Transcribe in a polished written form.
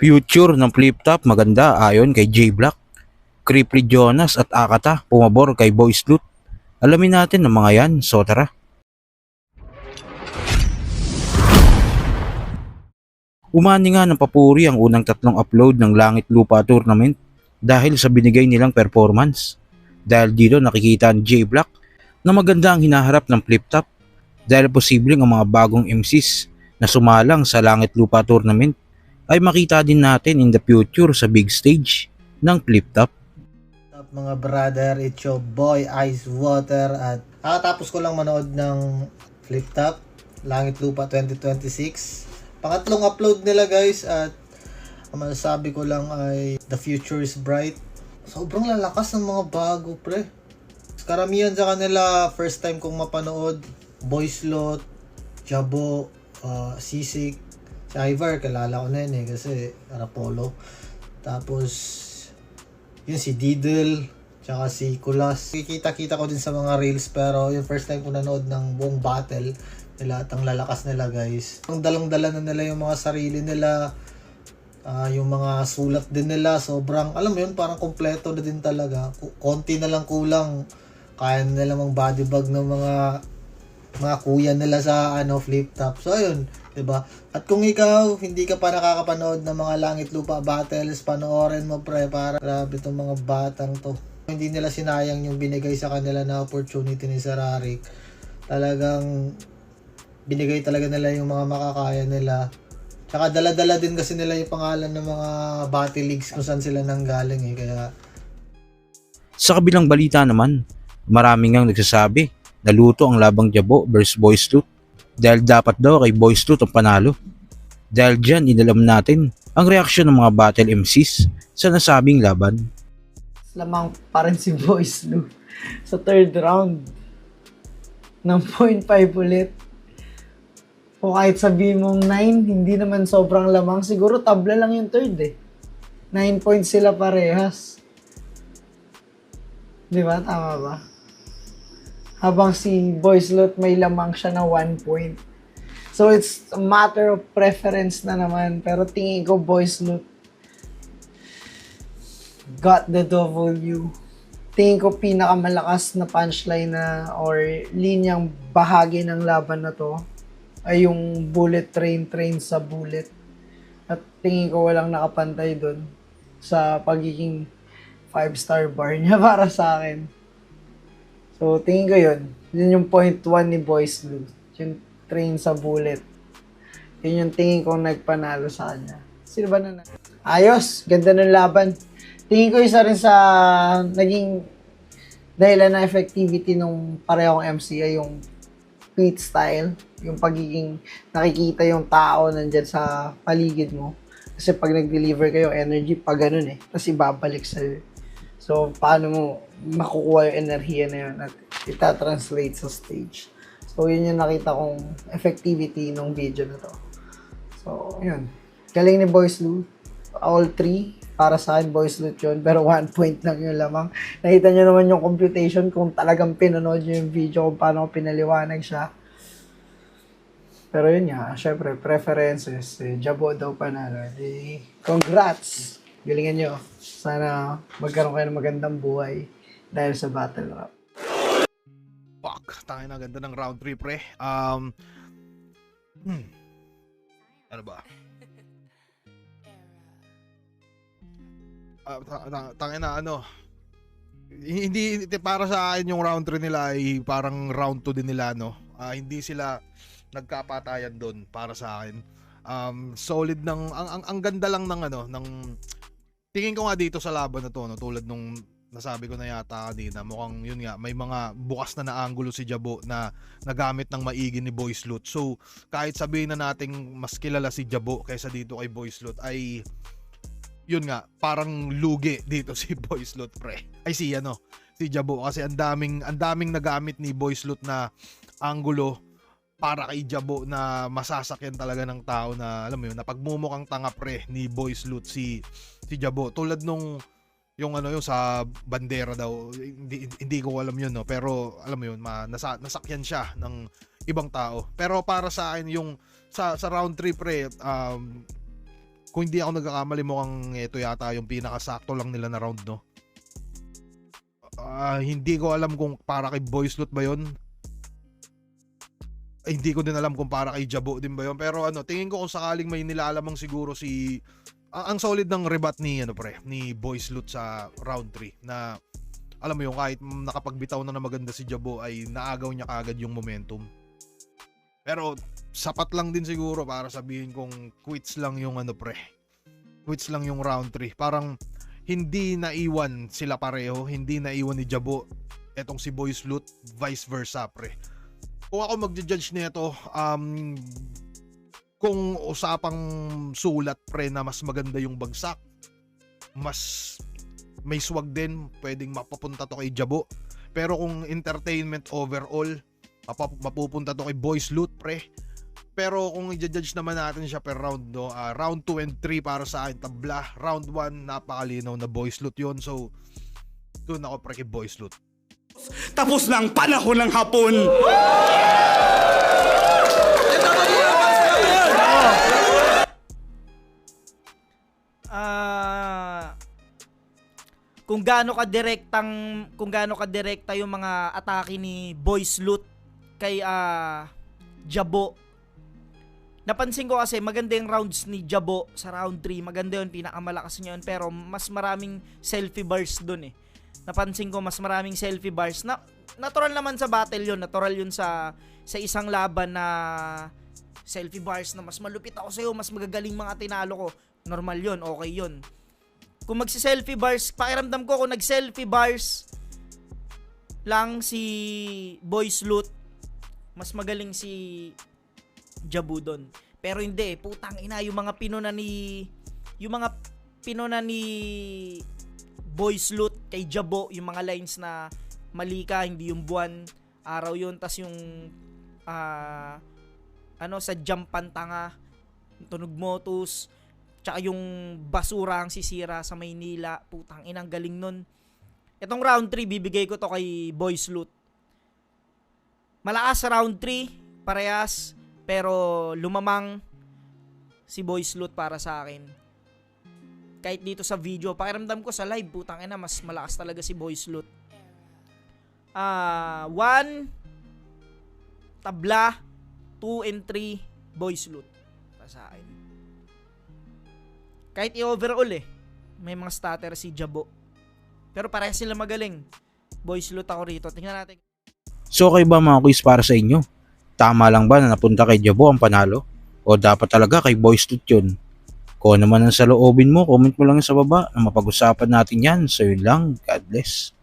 Future ng flip top maganda ayon kay J Black. Creepy Jonas at Akata pumabor kay Boys Loot. Alamin natin ang mga yan, so tara. Umani nga ng papuri ang unang tatlong upload ng Langit Lupa Tournament dahil sa binigay nilang performance. Dahil dito nakikita ni J Black na maganda ang hinaharap ng flip top dahil posibleng ang mga bagong MCs na sumalang sa Langit Lupa Tournament ay makita din natin in the future sa big stage ng flip top. Up mga brother, it's your boy Ice Water at kakatapos ko lang manood ng Flip Top Langit Lupa 2026. Pangatlong upload nila guys at ang masasabi ko lang ay the future is bright. Sobrang lalakas ng mga bago pre. Karamihan sa kanila first time kong mapanood. Boys Lot, Jabo, Sisik, si Ivar, kilala ko na yun kasi Rapolo. Tapos yun si Diddle, tsaka si Kulas. Kikita-kita ko din sa mga reels pero yung first time ko nanood ng buong battle nila at ang lalakas nila guys. Ang dalang-dala na nila yung mga sarili nila, yung mga sulat din nila. Sobrang, alam mo yun, parang kompleto na din talaga. Konti na lang kulang. Kaya nila mang body bag ng mga kuya nila sa flip top. So ayun, 'di ba? At kung ikaw hindi ka pa nakakapanood ng mga Langit Lupa battles, panoorin mo pre, para grabe tong mga batang to. Hindi nila sinayang yung binigay sa kanila na opportunity ni Sararik. Talagang binigay talaga nila yung mga makakaya nila. Tsaka dala-dala din kasi nila yung pangalan ng mga battle leagues kung saan sila nanggaling kaya Sa kabilang balita naman, maraming ngang nagsasabi na luto ang labang Jabo versus Boys Loot dahil dapat daw kay Boys Loot ang panalo. Dahil dyan inalam natin ang reaksyon ng mga battle MCs sa nasabing laban. Lamang pa rin si Boys Lou sa third round ng 0.5 ulit. O kahit sabihin mong 9, hindi naman sobrang lamang. Siguro tabla lang yung third 9 points sila parehas. Di ba? Tama ba? Habang si Boys Lot may lamang siya na 1 point. So it's a matter of preference na naman. Pero tingin ko Boys Lot got the W. Tingin ko pinakamalakas na punchline na or linyang bahagi ng laban na to ay yung bullet train sa bullet. At tingin ko walang nakapantay dun sa pagiging 5-star bar niya para sa akin. So, tingin ko yun. Yun yung point 1 ni Boys Blue. Yung train sa bullet. Yun yung tingin ko nagpanalo sa kanya. Sino ba na? Ayos! Ganda ng laban. Tingin ko isa rin sa naging dahilan na effectivity nung parehong MC ay yung pit style. Yung pagiging nakikita yung tao nandyan sa paligid mo. Kasi pag nag-deliver kayo energy, pag ganun tapos ibabalik sa'yo. So, paano mo makukuha yung enerhiya na yun at ita-translate sa stage. So, yun yung nakita kong effectivity ng video na to. So, yun. Galing ni Boys Lou. All three, para sa akin, Boys Lou yun. Pero 1 point lang yung lamang. Nakita nyo naman yung computation kung talagang pinanood nyo yung video kung paano ko pinaliwanag siya. Pero yun nga, syempre, preferences. Jabo daw panalo. Congrats! Galingan nyo. Sana magkaroon kayo ng magandang buhay dahil sa battle rap. Fuck, tayo na ganda ng round 3 pre. Ano ba? Tangin na ano. Hindi para sa akin yung round 3 nila ay parang round 2 din nila no. Hindi sila nagkapatayan doon para sa akin. Solid ng ang ganda lang ng ng tingin ko nga dito sa laban na to no, tulad nung nasabi ko na yata kanina, mukhang yun nga, may mga bukas na naanggulo si Jabo na nagamit ng maigi ni Boys Loot. So, kahit sabihin na nating mas kilala si Jabo kaysa dito kay Boys Loot, ay yun nga, parang lugi dito si Boys Loot pre. Ay si Jabo kasi ang daming nagamit ni Boys Loot na anggulo para kay Jabo na masasakyan talaga ng tao na alam mo yun, na pagmumukhang tanga pre ni Boys Loot si Jabo. Tulad nung yung yung sa bandera daw, hindi ko alam yun no, pero alam mo yun, nasakyan siya ng ibang tao. Pero para sa akin yung sa round 3 pre, kung hindi ako nagkakamali, mukhang ito yata yung pinakasakto lang nila na round, no? Hindi ko alam kung para kay Boy Slot ba yun. Hindi ko din alam kung para kay Jabo din ba yun. Pero tingin ko kung sakaling may nilalamang siguro ang solid ng rebat ni ni Boy Slot sa round 3 na alam mo yung kahit nakapagbitaw na maganda si Jabo ay naagaw niya kagad yung momentum. Pero sapat lang din siguro para sabihin kong quits lang yung quits lang yung round 3. Parang hindi naiwan sila pareho, hindi naiwan ni Jabo etong si Boy Slot, vice versa pre. Kung ako magja-judge nito, kung usapang sulat pre na mas maganda yung bagsak, mas may swag din, pwedeng mapapunta to kay Jabo. Pero kung entertainment overall, mapupunta to kay Boy Slot pre. Pero kung i-judge naman natin siya per round, no, round 2 and 3 para sa akin tabla. Round 1 napakalinaw na Boy Slot yun. So doon ako pre kay Boy Slot. Tapos na ang panahon ng hapon. Kung gaano ka direkta yung mga atake ni Boy Slot kay Jabo. Napansin ko kasi maganda yung rounds ni Jabo sa round 3. Maganda yun, pinakamalakas niya yun. Pero mas maraming selfie bars dun eh. Napansin ko mas maraming selfie bars. Natural naman sa battle yun. Natural yun sa isang laban na selfie bars na mas malupit ako sa'yo, mas magagaling mga tinalo ko. Normal yun, okay yun. Kung magsi-selfie bars, pakiramdam ko kung nag-selfie bars lang si Boy Slot, mas magaling si Jabo doon. Pero hindi, putang ina, yung mga pinuna ni Boy Slot kay Jabo, yung mga lines na mali ka, hindi yung buwan, araw yun, tas yung sa jampan tanga, tunog motus, tsaka yung basura ang sisira sa Maynila. Putang inang galing nun. Itong round 3, bibigay ko to kay Boy Slot. Malakas sa round 3, parehas, pero lumamang si Boy Slot para sa akin. Kahit dito sa video, pakiramdam ko sa live, putang ina, mas malakas talaga si Boy Slot. 1, tabla, 2 and 3, Boy Slot para sa akin. Kahit i-overall may mga stutter si Jabo. Pero parehas sila magaling. Boy Slot ako rito. Tingnan natin. So kayo ba mga quiz para sa inyo? Tama lang ba na napunta kay Jabo ang panalo? O dapat talaga kay Boy Slot yun? Kung naman ang saloobin mo, comment mo lang sa baba na mapag-usapan natin yan. So yun lang. God bless.